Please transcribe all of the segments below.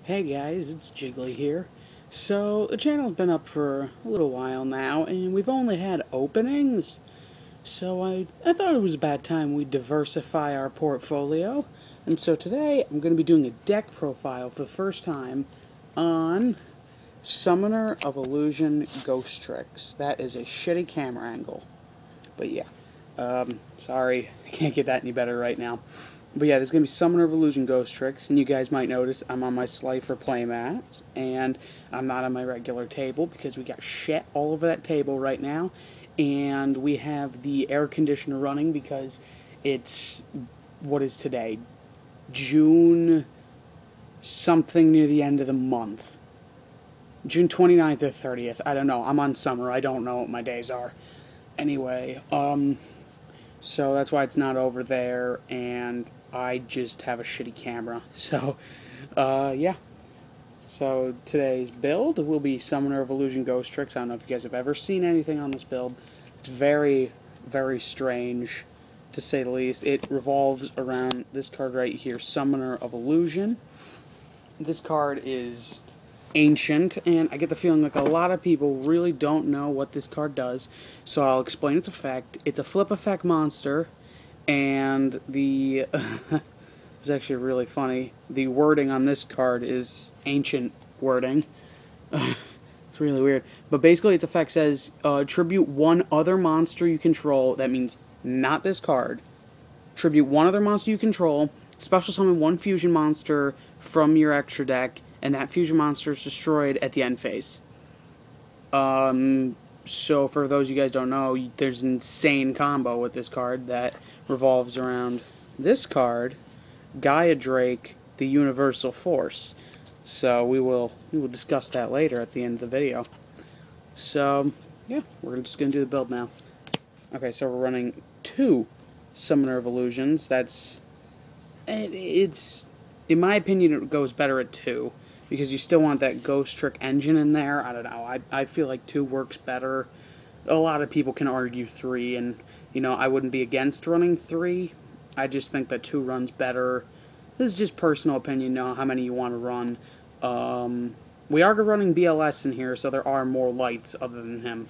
Hey guys, it's Jiggly here. So, the channel's been up for a little while now, and we've only had openings. So I thought it was about time we diversify our portfolio. And so today, I'm going to be doing a deck profile for the first time on Summoner of Illusion Ghostricks. That is a shitty camera angle. But yeah, sorry, I can't get that any better right now. But yeah, there's going to be Summoner of Illusion Ghostricks, and you guys might notice I'm on my Slifer playmat, and I'm not on my regular table because we got shit all over that table right now, and we have the air conditioner running because it's, what is today? June something near the end of the month. June 29th or 30th, I don't know, I'm on summer, I don't know what my days are. Anyway, so that's why it's not over there, and I just have a shitty camera. So, yeah. So today's build will be Summoner of Illusion Ghostricks. I don't know if you guys have ever seen anything on this build. It's very, very strange, to say the least. It revolves around this card right here, Summoner of Illusion. This card is ancient, and I get the feeling like a lot of people really don't know what this card does, so I'll explain its effect. It's a flip effect monster, and the it's actually really funny. The wording on this card is ancient wording. It's really weird. But basically its effect says, tribute one other monster you control. That means not this card. Tribute one other monster you control, special summon one fusion monster from your extra deck, and that fusion monster is destroyed at the end phase. So for those of you guys don't know, there's an insane combo with this card that revolves around this card, Gaia Drake, the Universal Force. So we will discuss that later at the end of the video. So yeah, we're just gonna do the build now. Okay, so we're running 2 Summoner of Illusions. It's in my opinion it goes better at 2. Because you still want that Ghostrick engine in there. I don't know. I feel like 2 works better. A lot of people can argue 3, and, you know, I wouldn't be against running 3. I just think that 2 runs better. This is just personal opinion, know how many you want to run. We are running BLS in here, so there are more lights other than him.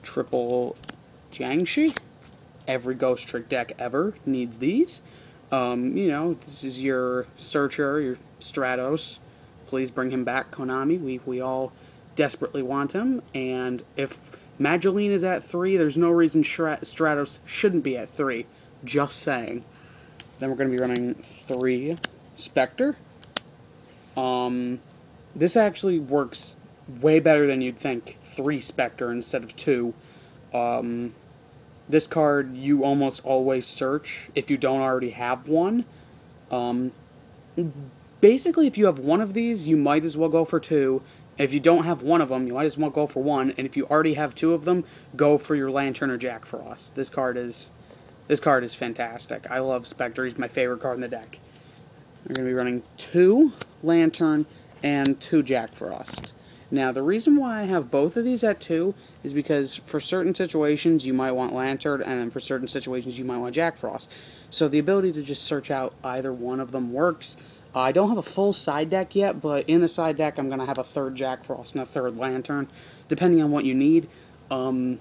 Triple Jiangshi. Every Ghostrick deck ever needs these. You know, this is your Searcher, your Stratos. Please bring him back, Konami. We all desperately want him. And if Magdalene is at 3, there's no reason Stratos shouldn't be at 3. Just saying. Then we're going to be running 3 Spectre. This actually works way better than you'd think. 3 Spectre instead of 2. This card you almost always search if you don't already have one. Basically, if you have one of these, you might as well go for 2. If you don't have one of them, you might as well go for 1. And if you already have 2 of them, go for your Lantern or Jack Frost. This card is fantastic. I love Spectre. He's my favorite card in the deck. We're going to be running 2 Lantern and 2 Jack Frost. Now, the reason why I have both of these at 2 is because for certain situations you might want Lantern, and then for certain situations you might want Jack Frost. So the ability to just search out either one of them works. I don't have a full side deck yet, but in the side deck I'm going to have a 3rd Jack Frost and a 3rd Lantern, depending on what you need. You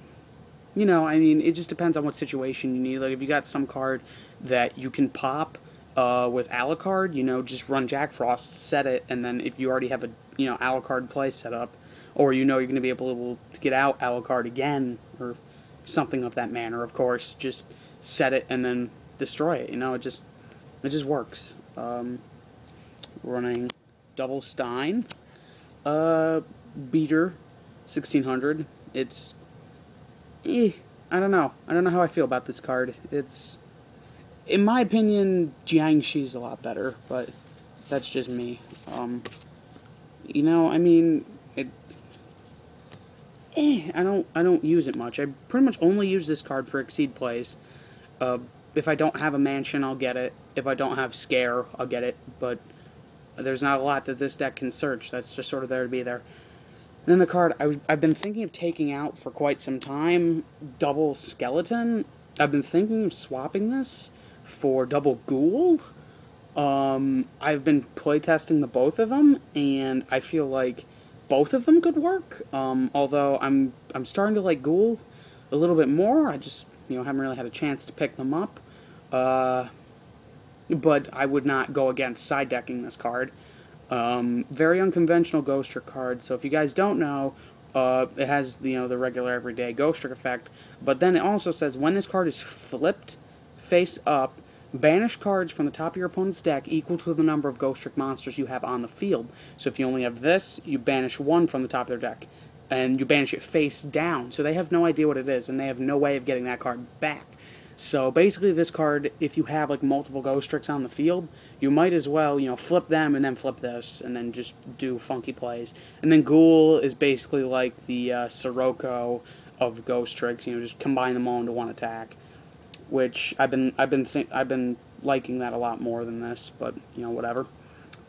know, I mean, it just depends on what situation you need. Like, if you got some card that you can pop with Alucard, you know, just run Jack Frost, set it, and then if you already have a, you know, Alucard play set up, or you know you're going to be able to get out Alucard again, or something of that manner, of course, just set it and then destroy it, you know, it just works. Running double Stein, Beater, 1600. It's, I don't know how I feel about this card. It's, in my opinion, Jiangshi's a lot better, but that's just me. You know, I mean, I don't use it much. I pretty much only use this card for Exceed plays. If I don't have a mansion, I'll get it. If I don't have Scare, I'll get it, but there's not a lot that this deck can search. That's just sort of there to be there. And then the card I've been thinking of taking out for quite some time, Double Skeleton. I've been thinking of swapping this for Double Ghoul. I've been playtesting the both of them, and I feel like both of them could work. Although I'm starting to like Ghoul a little bit more. I just haven't really had a chance to pick them up. But I would not go against side decking this card. Very unconventional Ghostrick card. So if you guys don't know, it has the regular everyday Ghostrick effect. But then it also says when this card is flipped face up, banish cards from the top of your opponent's deck equal to the number of Ghostrick monsters you have on the field. So if you only have this, you banish one from the top of their deck. And you banish it face down. So they have no idea what it is, and they have no way of getting that card back. So basically this card, if you have like multiple Ghostricks on the field, you might as well, flip them and then flip this, and then just do funky plays. And then Ghoul is basically like the Sirocco of Ghostricks, just combine them all into one attack. Which I've been liking that a lot more than this, but whatever.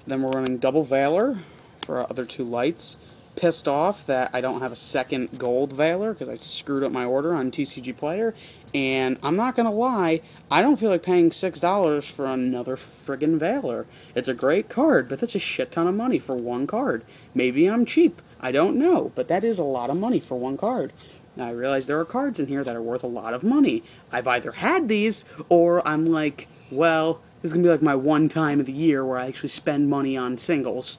Then we're running double Valor for our other two lights. Pissed off that I don't have a second gold Valor because I screwed up my order on TCG Player, and I'm not gonna lie, I don't feel like paying $6 for another friggin' Valor. It's a great card, but that's a shit ton of money for one card. Maybe I'm cheap, I don't know, but that is a lot of money for one card. Now, I realize there are cards in here that are worth a lot of money. I've either had these, or I'm like, well, this is going to be like my one time of the year where I actually spend money on singles.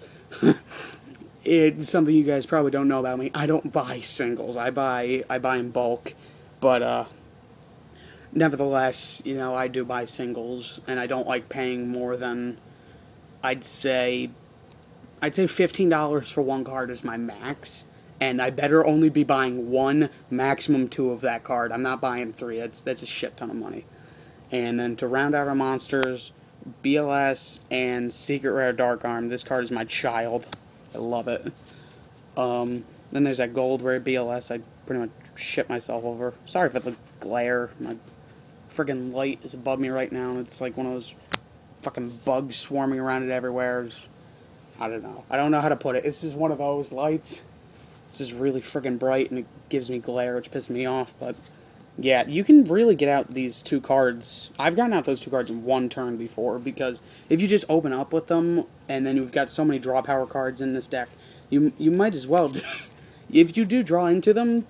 It's something you guys probably don't know about me. I don't buy singles. I buy in bulk. But, nevertheless, I do buy singles, and I don't like paying more than, I'd say $15 for one card is my max. And I better only be buying one, maximum two of that card. I'm not buying three. That's a shit ton of money. And then to round out our monsters, BLS and Secret Rare Dark Arm. This card is my child. I love it. Then there's that Gold Rare BLS. I pretty much shit myself over. Sorry for the glare. My friggin' light is above me right now. It's like one of those fucking bugs swarming around it everywhere. I don't know. I don't know how to put it. It's just one of those lights. It's just really friggin' bright, and it gives me glare, which pisses me off, but yeah, you can really get out these two cards. I've gotten out those two cards in one turn before, because if you just open up with them, and then you've got so many draw power cards in this deck, you might as well, if you do draw into them,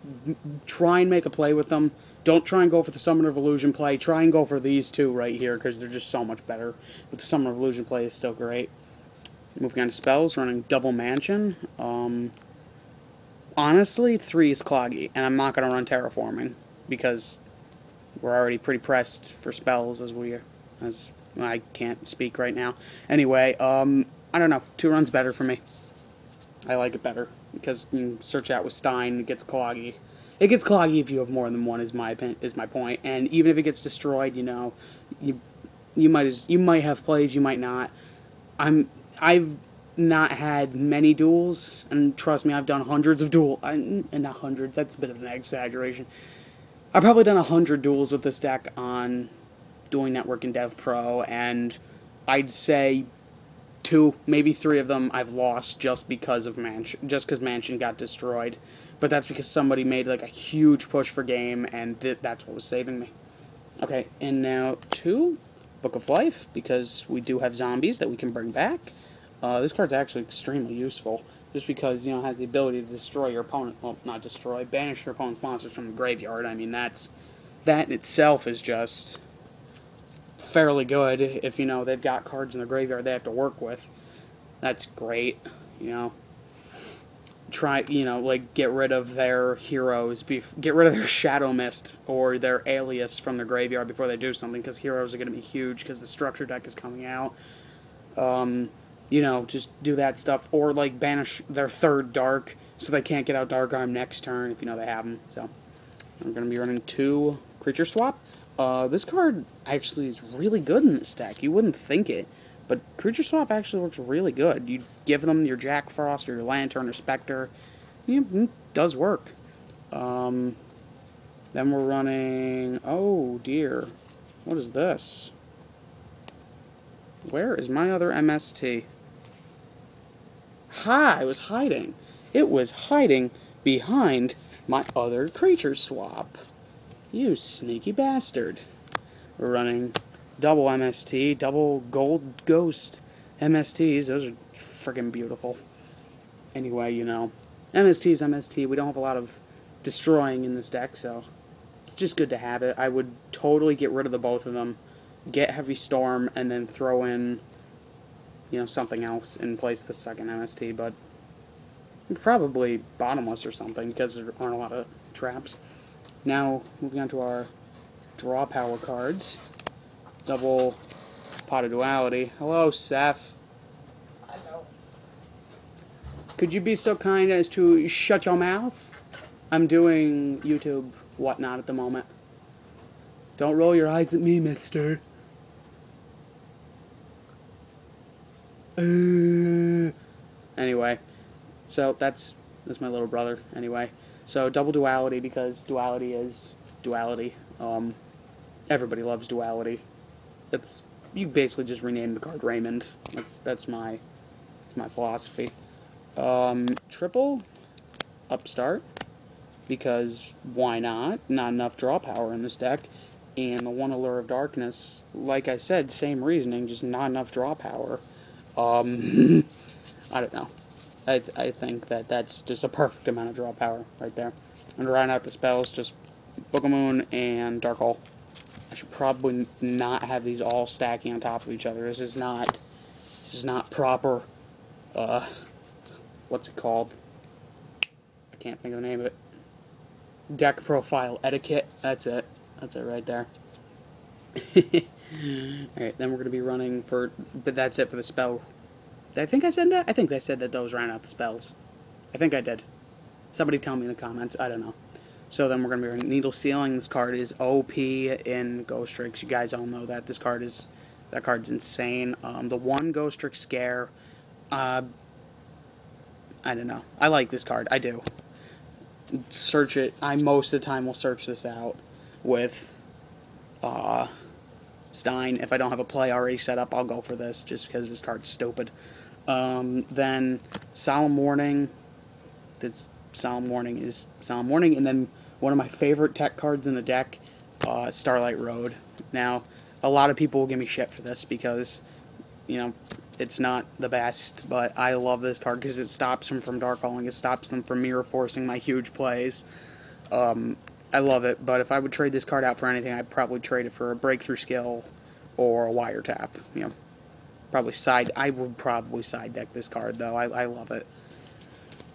try and make a play with them. Don't try and go for the Summoner of Illusion play. Try and go for these two right here, because they're just so much better. But the Summoner of Illusion play is still great. Moving on to spells, running Double Mansion. Honestly, 3 is cloggy, and I'm not going to run Terraforming, because we're already pretty pressed for spells as I can't speak right now. Anyway, I don't know, 2 runs better for me. I like it better, because you can search out with Stein, it gets cloggy. It gets cloggy if you have more than one, is my point, and even if it gets destroyed, you might have plays, you might not. I've not had many duels, and trust me, I've done hundreds of duels, and not hundreds, that's a bit of an exaggeration. I've probably done 100 duels with this deck on Dueling Network and Dev Pro, and I'd say 2, maybe 3 of them I've lost just because Mansion got destroyed. But that's because somebody made like a huge push for game, and that's what was saving me. Okay, and now 2, Book of Life, because we do have zombies that we can bring back. This card's actually extremely useful, just because, it has the ability to destroy your opponent, well, not destroy, banish your opponent's monsters from the graveyard. I mean, that in itself is just fairly good. If, they've got cards in the graveyard they have to work with. That's great, Try, like, get rid of their heroes, get rid of their Shadow Mist or their Alias from the graveyard before they do something, because heroes are going to be huge because the structure deck is coming out. Just do that stuff, or, like, banish their 3rd Dark so they can't get out Dark Arm next turn if they have them. So, I'm going to be running 2 Creature Swap. This card actually is really good in this deck. You wouldn't think it, but Creature Swap actually works really good. You give them your Jack Frost or your Lantern or Spectre. It does work. Then we're running... Oh, dear. What is this? Where is my other MST? I was hiding. It was hiding behind my other Creature Swap. You sneaky bastard. We're running double MST, double gold ghost MSTs. Those are freaking beautiful. Anyway, you know, MST is MST. We don't have a lot of destroying in this deck, so it's just good to have it. I would totally get rid of the both of them, get Heavy Storm, and then throw in, you know, something else in place of the second MST, but probably Bottomless or something, because there aren't a lot of traps. Now, moving on to our draw power cards. Double Pot of Duality. Hello, Seth. Hello. Could you be so kind as to shut your mouth? I'm doing YouTube whatnot at the moment. Don't roll your eyes at me, mister. Anyway, so that's my little brother. Anyway, so double Duality, because Duality is Duality. Everybody loves Duality. It's, you basically just rename the card Raymond. That's my philosophy. Triple Upstart, because why not? Not enough draw power in this deck. And the one Allure of Darkness, like I said, same reasoning, just not enough draw power. I don't know. I think that's just a perfect amount of draw power right there. And to round out the spells, just Book of Moon and Dark Hole. I should probably not have these all stacking on top of each other. This is not proper, what's it called? I can't think of the name of it. Deck profile etiquette. That's it. That's it right there. Alright, then we're going to be running for, but that's it for the spell. Did I think I said that? I think I said that those ran out the spells. I think I did. Somebody tell me in the comments. I don't know. So then we're going to be running Needle Sealing. This card is OP in Ghostricks. You guys all know that. That card's insane. The one Ghostrick scare, I don't know. I like this card. I do. Search it. I most of the time will search this out with Stein. If I don't have a play already set up, I'll go for this just because this card's stupid. Then Solemn Warning. Solemn Warning is Solemn Warning. And then one of my favorite tech cards in the deck, Starlight Road. Now, a lot of people will give me shit for this because, you know, it's not the best, but I love this card because it stops them from Dark Calling. It stops them from mirror forcing my huge plays. I love it, but if I would trade this card out for anything, I'd probably trade it for a Breakthrough Skill or a Wiretap. You know, I would probably side deck this card, though. I love it.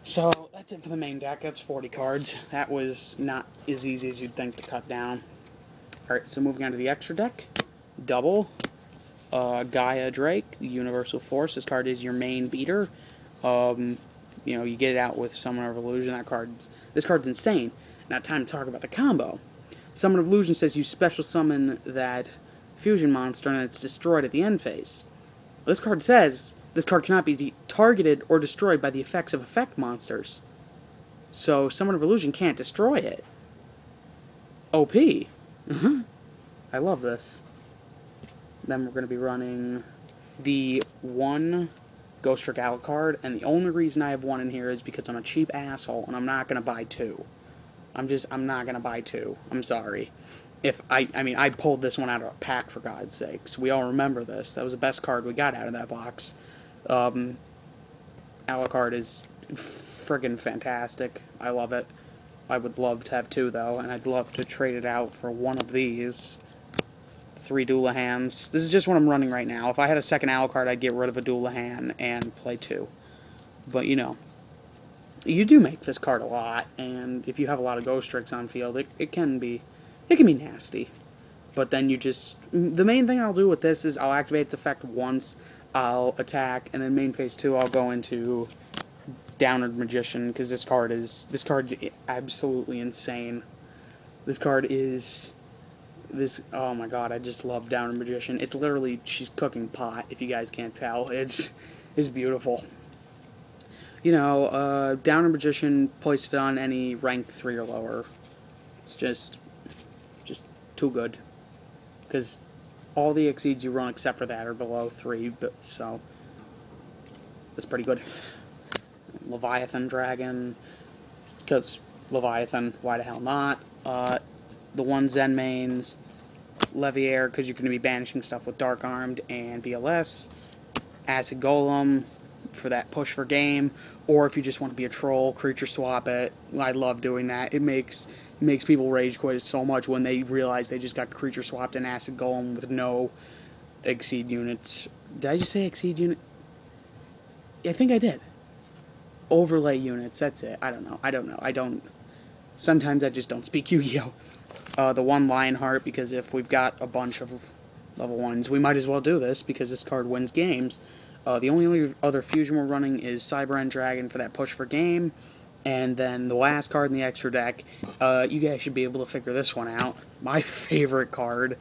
So, that's it for the main deck. That's 40 cards. That was not as easy as you'd think to cut down. Alright, so moving on to the extra deck. Double Gaia Drake, Universal Force. This card is your main beater. You know, you get it out with Summoner of Illusion. This card's insane. Now, time to talk about the combo. Summoner of Illusion says you special summon that fusion monster and it's destroyed at the end phase. This card says this card cannot be targeted or destroyed by the effects of effect monsters. So, Summoner of Illusion can't destroy it. OP. I love this. Then we're going to be running the one Ghostrick Alucard, and the only reason I have one in here is because I'm a cheap asshole, and I'm not going to buy two. I'm not going to buy two. I'm sorry. I mean, I pulled this one out of a pack, for God's sakes. We all remember this. That was the best card we got out of that box. Alucard is friggin' fantastic. I love it. I would love to have two, though, and I'd love to trade it out for one of these. 3 Duelahans. This is just what I'm running right now. If I had a second Alucard, I'd get rid of a Duelahan and play 2. But, you know, you do make this card a lot, and if you have a lot of Ghostricks on field, it can be nasty. But then you just... The main thing I'll do with this is I'll activate its effect once, I'll attack, and then main phase 2 I'll go into Downward Magician, because this card's absolutely insane. This card is... oh my god, I just love Downward Magician. It's literally, she's cooking pot, if you guys can't tell. It's beautiful. You know, Downward Magician, placed it on any rank 3 or lower. It's just too good. Because all the exceeds you run except for that are below 3, so that's pretty good. Leviathan Dragon, because Leviathan, why the hell not? The one Zen mains, Leviair, because you're going to be banishing stuff with Dark Armed and BLS. Acid Golem for that push for game. Or if you just want to be a troll, creature swap it. I love doing that. It makes people rage quit so much when they realize they just got creature swapped and Acid Golem with no exceed units. Did I just say exceed unit? I think I did. Overlay units, that's it. I don't. Sometimes I just don't speak Yu-Gi-Oh! The one Lionheart, because if we've got a bunch of level 1s, we might as well do this, because this card wins games. The only other fusion we're running is Cyber End Dragon for that push for game. And then the last card in the extra deck, you guys should be able to figure this one out. My favorite card,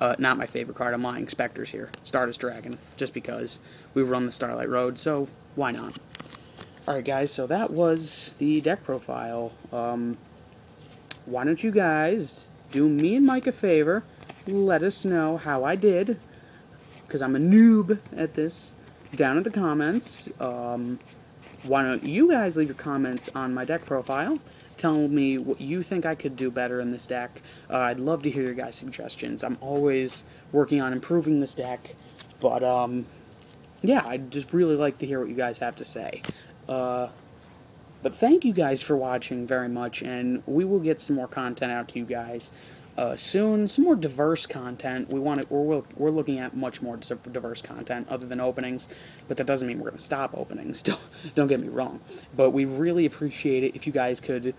not my favorite card, I'm lying, Spectres here. Stardust Dragon, just because we run the Starlight Road, so why not? Alright guys, so that was the deck profile. Why don't you guys do me and Mike a favor, let us know how I did, because I'm a noob at this, down in the comments. Why don't you guys leave your comments on my deck profile, tell me what you think I could do better in this deck. I'd love to hear your guys' suggestions. I'm always working on improving this deck, but yeah, I'd just really like to hear what you guys have to say. But thank you guys for watching very much, and we will get some more content out to you guys soon. Some more diverse content. We're looking at much more diverse content other than openings, but that doesn't mean we're going to stop openings. Don't get me wrong. But we really appreciate it if you guys could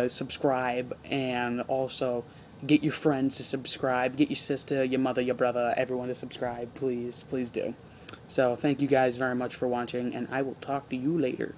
subscribe, and also get your friends to subscribe. Get your sister, your mother, your brother, everyone to subscribe. Please, please do. So thank you guys very much for watching, and I will talk to you later.